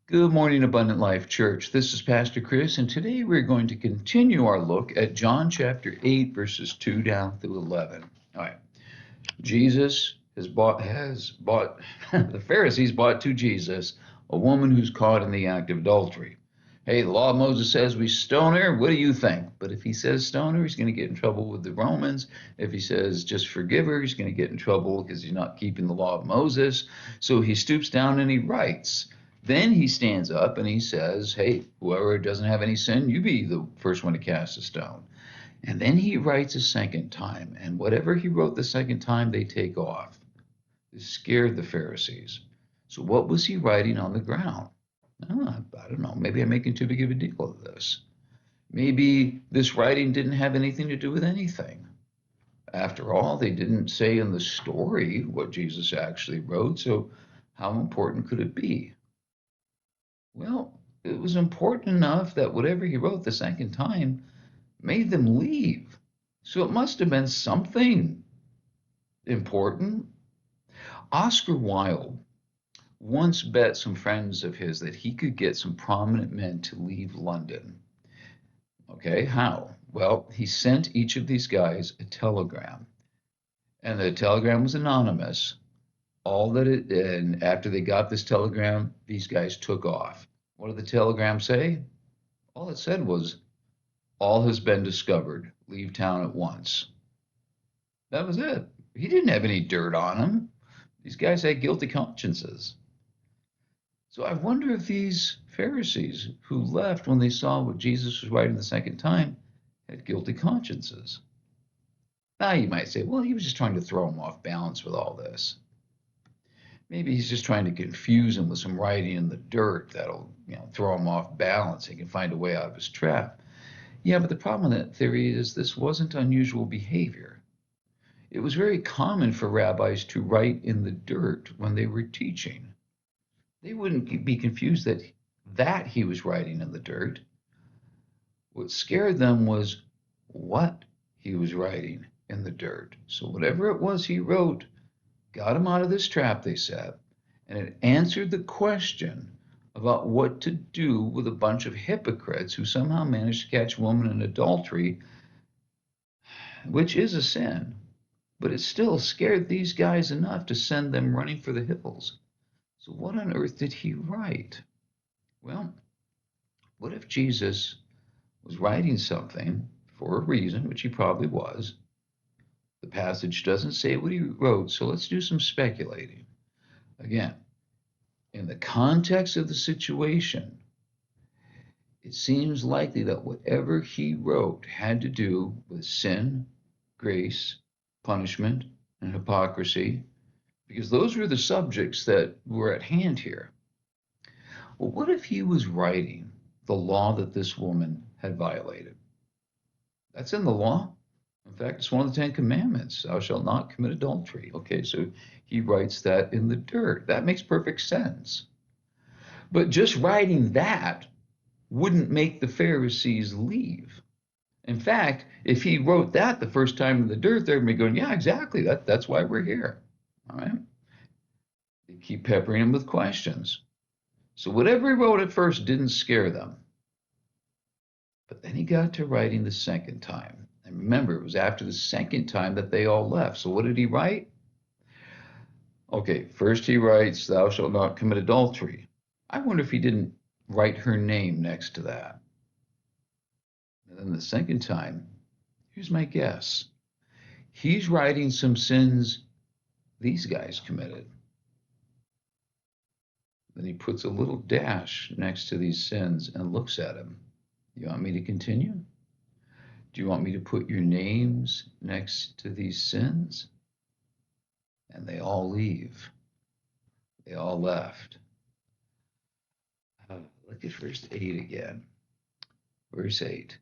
Good morning, Abundant Life Church. This is Pastor Chris, and today we're going to continue our look at John chapter 8, verses 2 down through 11. All right. Jesus has bought the Pharisees bought to Jesus a woman who's caught in the act of adultery. Hey, the law of Moses says we stone her. What do you think? But if he says stone her, he's going to get in trouble with the Romans. If he says just forgive her, he's going to get in trouble because he's not keeping the law of Moses. So he stoops down and he writes. Then he stands up and he says, hey, whoever doesn't have any sin, you be the first one to cast a stone. And then he writes a second time, and whatever he wrote the second time, they take off. This scared the Pharisees. So what was he writing on the ground? I don't know. Maybe I'm making too big of a deal of this. Maybe this writing didn't have anything to do with anything. After all, they didn't say in the story what Jesus actually wrote, so how important could it be? Well, it was important enough that whatever he wrote the second time made them leave. So it must have been something important. Oscar Wilde once bet some friends of his that he could get some prominent men to leave London. Okay, how? Well, he sent each of these guys a telegram, and the telegram was anonymous. And after they got this telegram, these guys took off. What did the telegram say? All it said was, all has been discovered. Leave town at once. That was it. He didn't have any dirt on him. These guys had guilty consciences. So I wonder if these Pharisees who left when they saw what Jesus was writing the second time had guilty consciences. Now you might say, well, he was just trying to throw them off balance with all this. Maybe he's just trying to confuse them with some writing in the dirt that'll, throw him off balance. He can find a way out of his trap. Yeah, but the problem with that theory is this wasn't unusual behavior. It was very common for rabbis to write in the dirt when they were teaching. They wouldn't be confused that he was writing in the dirt. What scared them was what he was writing in the dirt. So whatever it was he wrote got him out of this trap, they said, and it answered the question about what to do with a bunch of hypocrites who somehow managed to catch a woman in adultery, which is a sin, but it still scared these guys enough to send them running for the hills. So what on earth did he write? Well, what if Jesus was writing something for a reason, which he probably was? The passage doesn't say what he wrote, so let's do some speculating. Again, in the context of the situation, it seems likely that whatever he wrote had to do with sin, grace, punishment, and hypocrisy, because those were the subjects that were at hand here. Well, what if he was writing the law that this woman had violated? That's in the law. In fact, it's one of the Ten Commandments. Thou shalt not commit adultery. Okay, so he writes that in the dirt. That makes perfect sense. But just writing that wouldn't make the Pharisees leave. In fact, if he wrote that the first time in the dirt, they're going to be going, yeah, exactly. That's why we're here. All right. They keep peppering him with questions. So whatever he wrote at first didn't scare them. But then he got to writing the second time. And remember, it was after the second time that they all left. So what did he write? Okay, first he writes, thou shalt not commit adultery. I wonder if he didn't write her name next to that. And then the second time, here's my guess. He's writing some sins these guys committed. Then he puts a little dash next to these sins and looks at him. You want me to continue? Do you want me to put your names next to these sins? And they all leave. They all left. Look at verse 8 again. Verse 8.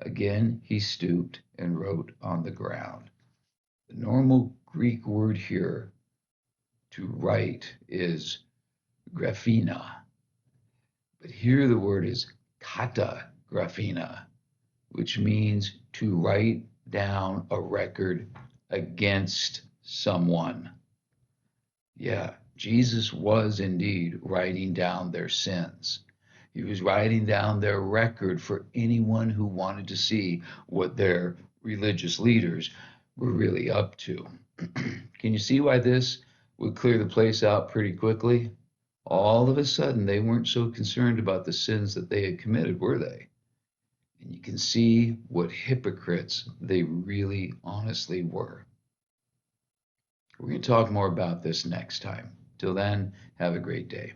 Again, he stooped and wrote on the ground. The normal Greek word here to write is graphina. But here the word is kata graphina, which means to write down a record against someone. Yeah, Jesus was indeed writing down their sins. He was writing down their record for anyone who wanted to see what their religious leaders were really up to. Can you see why this would clear the place out pretty quickly? All of a sudden, they weren't so concerned about the sins that they had committed, were they? And you can see what hypocrites they really honestly were. We're going to talk more about this next time. Till then, have a great day.